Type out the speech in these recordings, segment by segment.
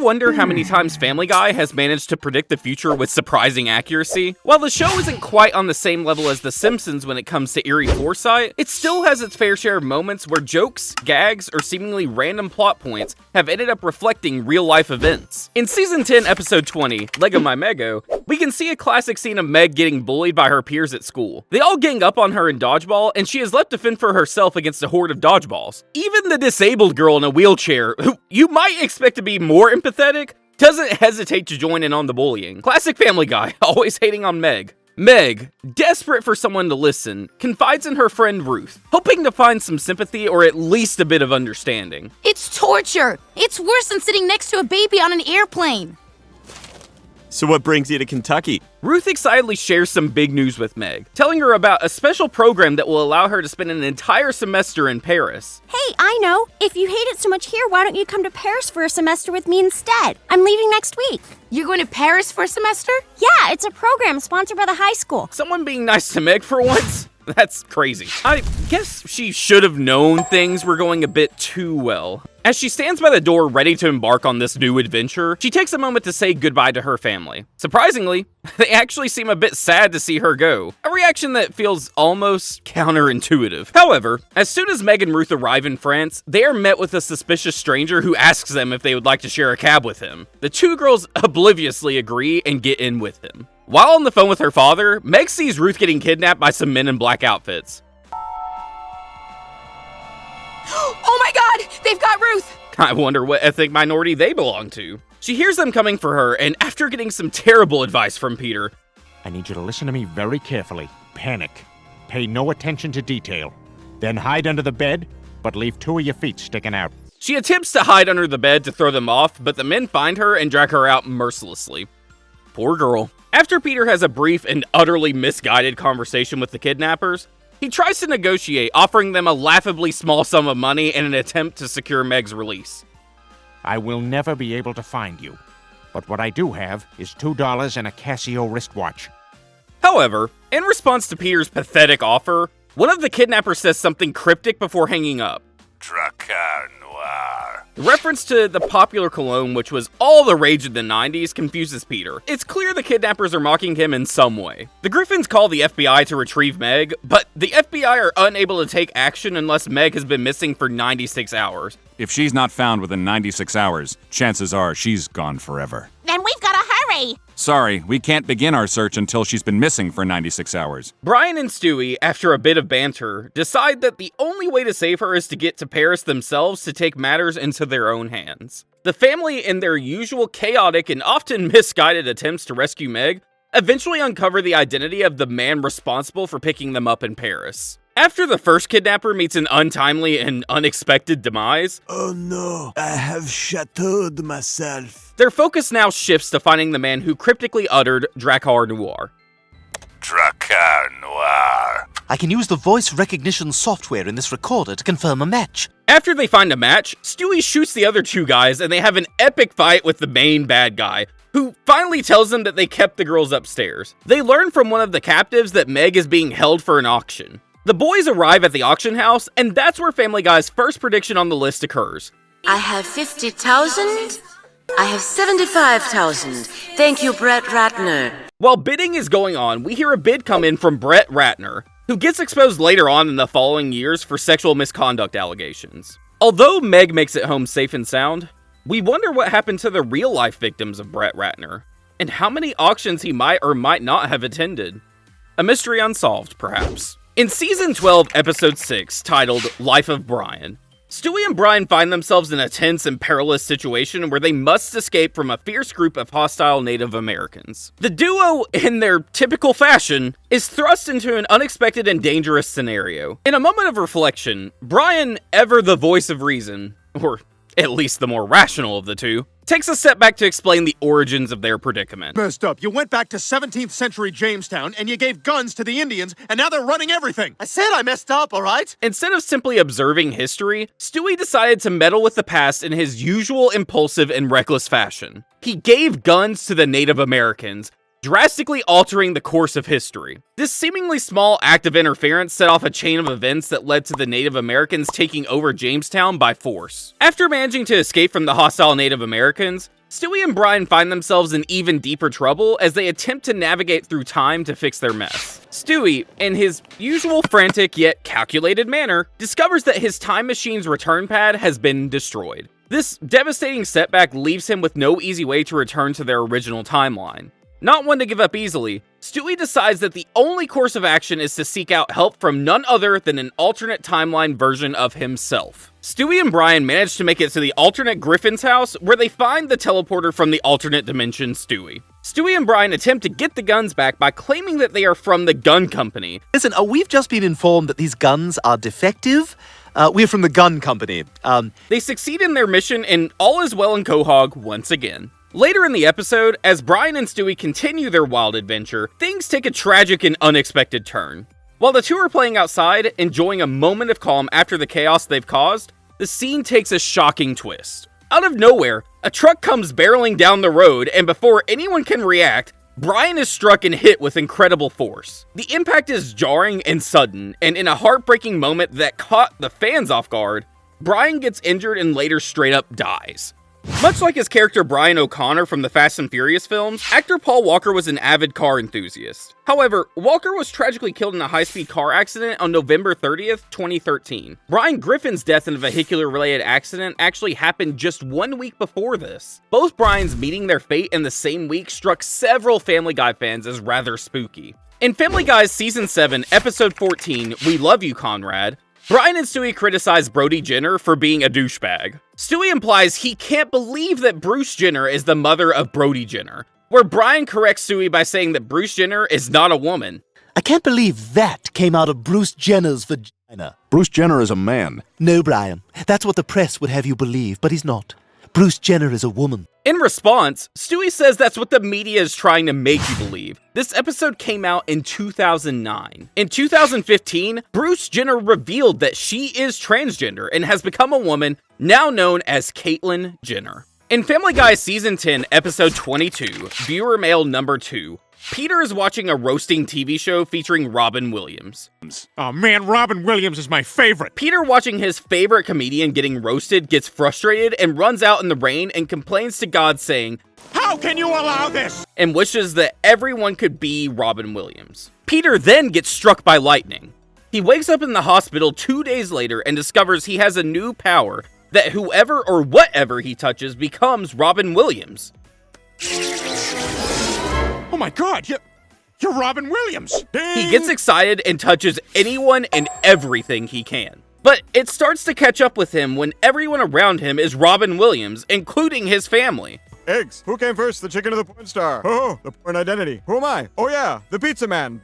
wonder how many times Family Guy has managed to predict the future with surprising accuracy? While the show isn't quite on the same level as The Simpsons when it comes to eerie foresight, it still has its fair share of moments where jokes, gags, or seemingly random plot points have ended up reflecting real-life events. In Season 10, Episode 20, Leggo My Mego, we can see a classic scene of Meg getting bullied by her peers at school. They all gang up on her in dodgeball, and she is left to fend for herself against a horde of dodgeballs. Even the disabled girl in a wheelchair, who you might expect to be more empathetic, doesn't hesitate to join in on the bullying. Classic Family Guy, always hating on Meg. Meg, desperate for someone to listen, confides in her friend Ruth, hoping to find some sympathy or at least a bit of understanding. It's torture! It's worse than sitting next to a baby on an airplane! So what brings you to Kentucky? Ruth excitedly shares some big news with Meg, telling her about a special program that will allow her to spend an entire semester in Paris. Hey, I know. If you hate it so much here, why don't you come to Paris for a semester with me instead? I'm leaving next week. You're going to Paris for a semester? Yeah, it's a program sponsored by the high school. Someone being nice to Meg for once? That's crazy. I guess she should have known things were going a bit too well. As she stands by the door ready to embark on this new adventure, she takes a moment to say goodbye to her family. Surprisingly, they actually seem a bit sad to see her go, a reaction that feels almost counterintuitive. However, as soon as Meg and Ruth arrive in France, they are met with a suspicious stranger who asks them if they would like to share a cab with him. The two girls obliviously agree and get in with him. While on the phone with her father, Meg sees Ruth getting kidnapped by some men in black outfits. Oh my god! They've got Ruth! I wonder what ethnic minority they belong to. She hears them coming for her, and after getting some terrible advice from Peter, I need you to listen to me very carefully. Panic. Pay no attention to detail. Then hide under the bed, but leave 2 of your feet sticking out. She attempts to hide under the bed to throw them off, but the men find her and drag her out mercilessly. Poor girl. After Peter has a brief and utterly misguided conversation with the kidnappers, he tries to negotiate, offering them a laughably small sum of money in an attempt to secure Meg's release. I will never be able to find you. But what I do have is $2 and a Casio wristwatch. However, in response to Peter's pathetic offer, one of the kidnappers says something cryptic before hanging up. Dracar Noir. The reference to the popular cologne, which was all the rage in the 90s, confuses Peter. It's clear the kidnappers are mocking him in some way. The Griffins call the FBI to retrieve Meg, but the FBI are unable to take action unless Meg has been missing for 96 hours. If she's not found within 96 hours, chances are she's gone forever. Then we've got to hurry. Sorry, we can't begin our search until she's been missing for 96 hours. Brian and Stewie, after a bit of banter, decide that the only way to save her is to get to Paris themselves to take matters into their own hands. The family, in their usual chaotic and often misguided attempts to rescue Meg, eventually uncover the identity of the man responsible for picking them up in Paris. After the first kidnapper meets an untimely and unexpected demise, Oh no, I have shattered myself. their focus now shifts to finding the man who cryptically uttered Dracar Noir. Dracar Noir. I can use the voice recognition software in this recorder to confirm a match. After they find a match, Stewie shoots the other two guys and they have an epic fight with the main bad guy, who finally tells them that they kept the girls upstairs. They learn from one of the captives that Meg is being held for an auction. The boys arrive at the auction house, and that's where Family Guy's first prediction on the list occurs. I have 50,000. I have 75,000. Thank you, Brett Ratner. While bidding is going on, we hear a bid come in from Brett Ratner, who gets exposed later on in the following years for sexual misconduct allegations. Although Meg makes it home safe and sound, we wonder what happened to the real-life victims of Brett Ratner, and how many auctions he might or might not have attended. A mystery unsolved, perhaps. In Season 12, Episode 6, titled Life of Brian, Stewie and Brian find themselves in a tense and perilous situation where they must escape from a fierce group of hostile Native Americans. The duo, in their typical fashion, is thrust into an unexpected and dangerous scenario. In a moment of reflection, Brian, ever the voice of reason, or at least the more rational of the two, takes a step back to explain the origins of their predicament. Messed up. You went back to 17th century Jamestown and you gave guns to the Indians and now they're running everything. I said I messed up, all right? Instead of simply observing history, Stewie decided to meddle with the past in his usual impulsive and reckless fashion. He gave guns to the Native Americans, drastically altering the course of history. This seemingly small act of interference set off a chain of events that led to the Native Americans taking over Jamestown by force. After managing to escape from the hostile Native Americans, Stewie and Brian find themselves in even deeper trouble as they attempt to navigate through time to fix their mess. Stewie, in his usual frantic yet calculated manner, discovers that his time machine's return pad has been destroyed. This devastating setback leaves him with no easy way to return to their original timeline. Not one to give up easily, Stewie decides that the only course of action is to seek out help from none other than an alternate timeline version of himself. Stewie and Brian manage to make it to the alternate Griffin's house, where they find the teleporter from the alternate dimension Stewie. Stewie and Brian attempt to get the guns back by claiming that they are from the gun company. Listen, we've just been informed that these guns are defective. We're from the gun company. They succeed in their mission, and all is well in Quahog once again. Later in the episode, as Brian and Stewie continue their wild adventure, things take a tragic and unexpected turn. While the two are playing outside, enjoying a moment of calm after the chaos they've caused, the scene takes a shocking twist. Out of nowhere, a truck comes barreling down the road, and before anyone can react, Brian is struck and hit with incredible force. The impact is jarring and sudden, and in a heartbreaking moment that caught the fans off guard, Brian gets injured and later straight up dies. Much like his character Brian O'Connor from the Fast and Furious films, actor Paul Walker was an avid car enthusiast. However, Walker was tragically killed in a high-speed car accident on November 30th, 2013. Brian Griffin's death in a vehicular-related accident actually happened just 1 week before this. Both Brians meeting their fate in the same week struck several Family Guy fans as rather spooky. In Family Guy's Season 7, Episode 14, We Love You Conrad, Brian and Stewie criticize Brody Jenner for being a douchebag. Stewie implies he can't believe that Bruce Jenner is the mother of Brody Jenner, where Brian corrects Stewie by saying that Bruce Jenner is not a woman. I can't believe that came out of Bruce Jenner's vagina. Bruce Jenner is a man. No, Brian. That's what the press would have you believe, but he's not. Bruce Jenner is a woman. In response, Stewie says that's what the media is trying to make you believe. This episode came out in 2009. In 2015, Bruce Jenner revealed that she is transgender and has become a woman, now known as Caitlyn Jenner. In Family Guy Season 10, Episode 22, Viewer Mail Number 2, Peter is watching a roasting TV show featuring Robin Williams. Oh man, Robin Williams is my favorite. Peter, watching his favorite comedian getting roasted, gets frustrated and runs out in the rain and complains to God, saying, "How can you allow this?" and wishes that everyone could be Robin Williams. Peter then gets struck by lightning. He wakes up in the hospital 2 days later and discovers he has a new power, that whoever or whatever he touches becomes Robin Williams. Oh my god, you're Robin Williams! He gets excited and touches anyone and everything he can. But it starts to catch up with him when everyone around him is Robin Williams, including his family. Eggs. Who came first, the chicken or the porn star? Oh, the porn identity. Who am I? Oh yeah, the pizza man.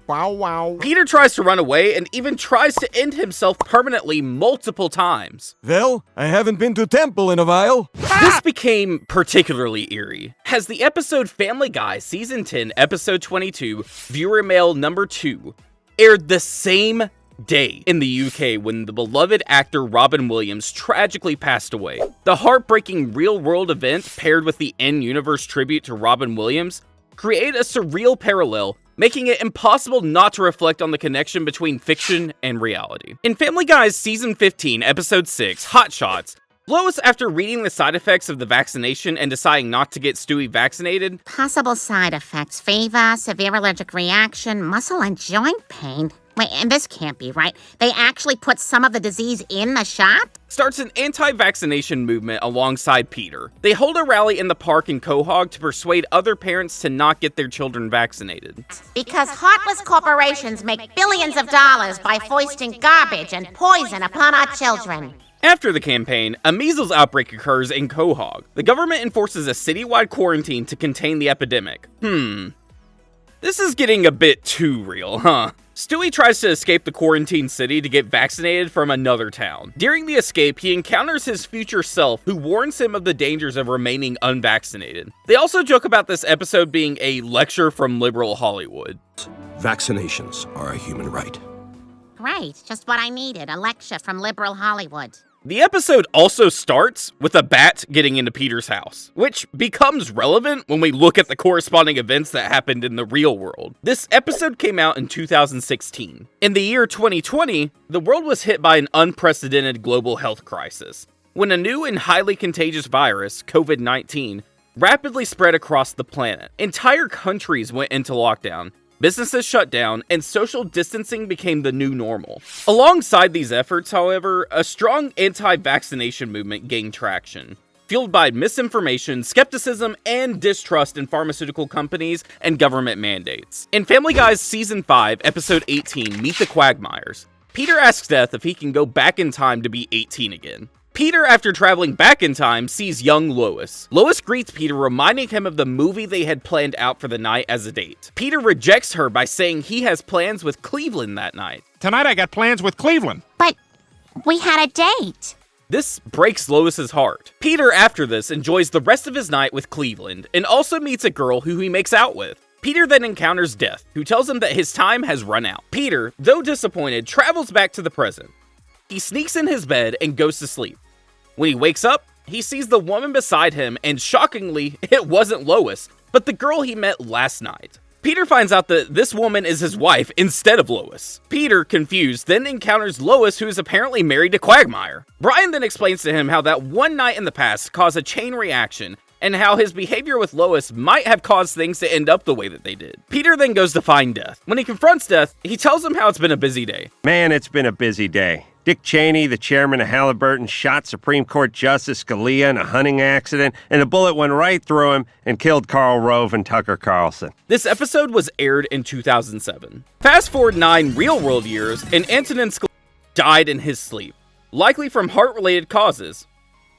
Wow. Peter tries to run away and even tries to end himself permanently multiple times. Well, I haven't been to temple in a while. This became particularly eerie, as the episode Family Guy Season 10, Episode 22, Viewer Mail Number 2, aired the same day in the UK when the beloved actor Robin Williams tragically passed away. The heartbreaking real-world event paired with the in-universe tribute to Robin Williams create a surreal parallel, making it impossible not to reflect on the connection between fiction and reality. In Family Guy's Season 15, Episode 6, Hot Shots, Lois, after reading the side effects of the vaccination and deciding not to get Stewie vaccinated. Possible side effects: fever, severe allergic reaction, muscle and joint pain. Wait, and this can't be right. They actually put some of the disease in the shot? Starts an anti-vaccination movement alongside Peter. They hold a rally in the park in Quahog to persuade other parents to not get their children vaccinated. Because heartless corporations make billions of dollars by foisting garbage and poison upon our children. After the campaign, a measles outbreak occurs in Quahog. The government enforces a citywide quarantine to contain the epidemic. This is getting a bit too real, huh? Stewie tries to escape the quarantine city to get vaccinated from another town. During the escape, he encounters his future self, who warns him of the dangers of remaining unvaccinated. They also joke about this episode being a lecture from liberal Hollywood. Vaccinations are a human right. Great, just what I needed, a lecture from liberal Hollywood. The episode also starts with a bat getting into Peter's house, which becomes relevant when we look at the corresponding events that happened in the real world. This episode came out in 2016. In the year 2020, the world was hit by an unprecedented global health crisis, when a new and highly contagious virus, COVID-19, rapidly spread across the planet. Entire countries went into lockdown, businesses shut down, and social distancing became the new normal. Alongside these efforts, however, a strong anti-vaccination movement gained traction, fueled by misinformation, skepticism, and distrust in pharmaceutical companies and government mandates. In Family Guy's Season 5, Episode 18, Meet the Quagmires, Peter asks Death if he can go back in time to be 18 again. Peter, after traveling back in time, sees young Lois. Lois greets Peter, reminding him of the movie they had planned out for the night as a date. Peter rejects her by saying he has plans with Cleveland that night. Tonight I got plans with Cleveland. But we had a date. This breaks Lois's heart. Peter, after this, enjoys the rest of his night with Cleveland, and also meets a girl who he makes out with. Peter then encounters Death, who tells him that his time has run out. Peter, though disappointed, travels back to the present. He sneaks in his bed and goes to sleep. When he wakes up, he sees the woman beside him, and shockingly, it wasn't Lois, but the girl he met last night. Peter finds out that this woman is his wife instead of Lois. Peter, confused, then encounters Lois, who is apparently married to Quagmire. Brian then explains to him how that one night in the past caused a chain reaction, and how his behavior with Lois might have caused things to end up the way that they did. Peter then goes to find Death. When he confronts Death, he tells him how it's been a busy day. Man, it's been a busy day. Dick Cheney, the chairman of Halliburton, shot Supreme Court Justice Scalia in a hunting accident, and a bullet went right through him and killed Karl Rove and Tucker Carlson. This episode was aired in 2007. Fast forward 9 real-world years, and Antonin Scalia died in his sleep, likely from heart-related causes.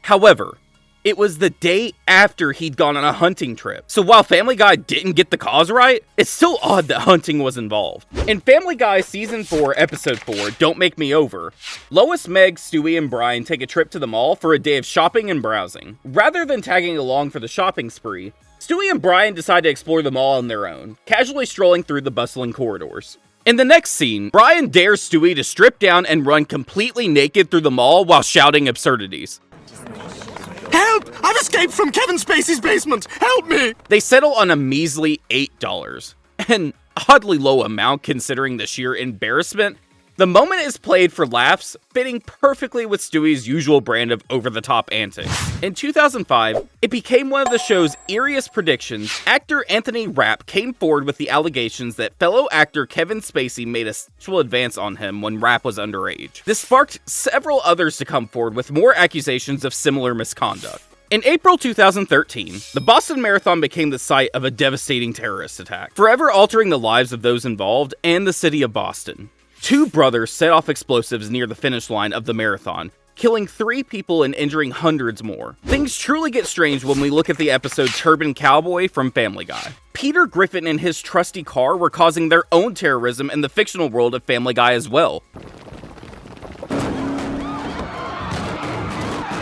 However, it was the day after he'd gone on a hunting trip. So while Family Guy didn't get the cause right, it's still odd that hunting was involved. In Family Guy Season 4, Episode 4, Don't Make Me Over, Lois, Meg, Stewie, and Brian take a trip to the mall for a day of shopping and browsing. Rather than tagging along for the shopping spree, Stewie and Brian decide to explore the mall on their own, casually strolling through the bustling corridors. In the next scene, Brian dares Stewie to strip down and run completely naked through the mall while shouting absurdities. Help! I've escaped from Kevin Spacey's basement! Help me! They settle on a measly $8, an oddly low amount considering the sheer embarrassment. The moment is played for laughs, fitting perfectly with Stewie's usual brand of over-the-top antics. In 2005, it became one of the show's eeriest predictions. Actor Anthony Rapp came forward with the allegations that fellow actor Kevin Spacey made a sexual advance on him when Rapp was underage. This sparked several others to come forward with more accusations of similar misconduct. In April 2013, the Boston Marathon became the site of a devastating terrorist attack, forever altering the lives of those involved and the city of Boston. 2 brothers set off explosives near the finish line of the marathon, killing 3 people and injuring hundreds more. Things truly get strange when we look at the episode Turban Cowboy from Family Guy. Peter Griffin and his trusty car were causing their own terrorism in the fictional world of Family Guy as well.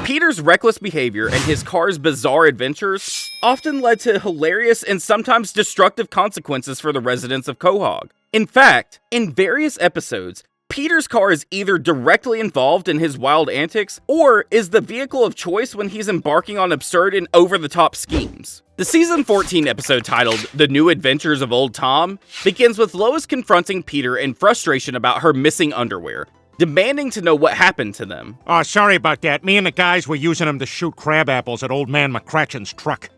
Peter's reckless behavior and his car's bizarre adventures often led to hilarious and sometimes destructive consequences for the residents of Quahog. In fact, in various episodes, Peter's car is either directly involved in his wild antics, or is the vehicle of choice when he's embarking on absurd and over-the-top schemes. The Season 14 episode titled The New Adventures of Old Tom begins with Lois confronting Peter in frustration about her missing underwear, demanding to know what happened to them. Oh, sorry about that. Me and the guys were using them to shoot crab apples at Old Man McCratchen's truck.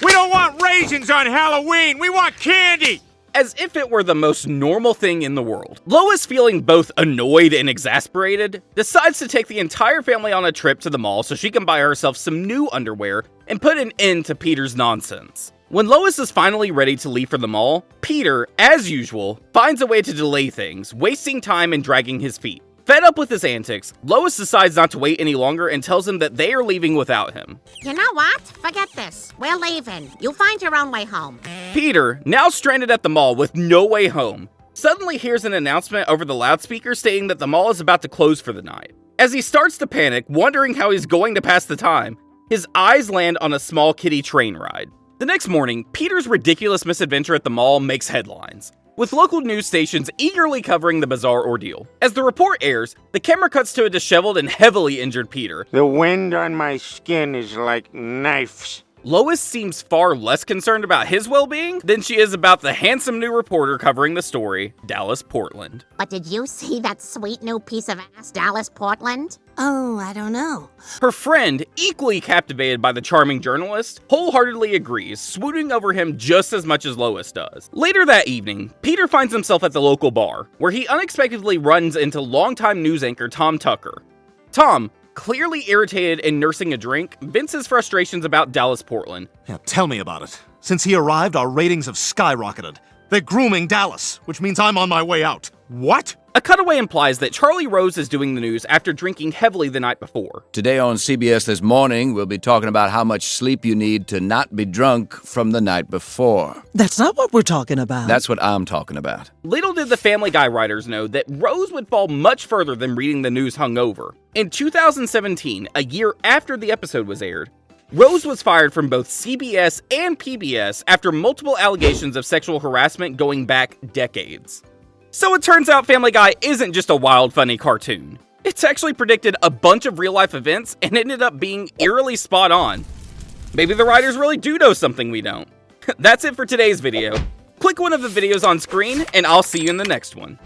We don't want raisins on Halloween! We want candy! As if it were the most normal thing in the world. Lois, feeling both annoyed and exasperated, decides to take the entire family on a trip to the mall so she can buy herself some new underwear and put an end to Peter's nonsense. When Lois is finally ready to leave for the mall, Peter, as usual, finds a way to delay things, wasting time and dragging his feet. Fed up with his antics, Lois decides not to wait any longer and tells him that they are leaving without him. You know what? Forget this. We're leaving. You find your own way home. Peter, now stranded at the mall with no way home, suddenly hears an announcement over the loudspeaker stating that the mall is about to close for the night. As he starts to panic, wondering how he's going to pass the time, his eyes land on a small kiddie train ride. The next morning, Peter's ridiculous misadventure at the mall makes headlines. with local news stations eagerly covering the bizarre ordeal. As the report airs, the camera cuts to a disheveled and heavily injured Peter. The wind on my skin is like knives. Lois seems far less concerned about his well-being than she is about the handsome new reporter covering the story, Dallas Portland. But did you see that sweet new piece of ass, Dallas Portland? Oh, I don't know. Her friend, equally captivated by the charming journalist, wholeheartedly agrees, swooning over him just as much as Lois does. Later that evening, Peter finds himself at the local bar, where he unexpectedly runs into longtime news anchor Tom Tucker. Tom, clearly irritated and nursing a drink, vents his frustrations about Dallas Portland. Yeah, tell me about it. Since he arrived, our ratings have skyrocketed. They're grooming Dallas, which means I'm on my way out. What? A cutaway implies that Charlie Rose is doing the news after drinking heavily the night before. Today on CBS This Morning, we'll be talking about how much sleep you need to not be drunk from the night before. That's not what we're talking about. That's what I'm talking about. Little did the Family Guy writers know that Rose would fall much further than reading the news hungover. In 2017, a year after the episode was aired, Rose was fired from both CBS and PBS after multiple allegations of sexual harassment going back decades. So it turns out Family Guy isn't just a wild, funny cartoon. It's actually predicted a bunch of real-life events and ended up being eerily spot on. Maybe the writers really do know something we don't. That's it for today's video. Click one of the videos on screen, and I'll see you in the next one.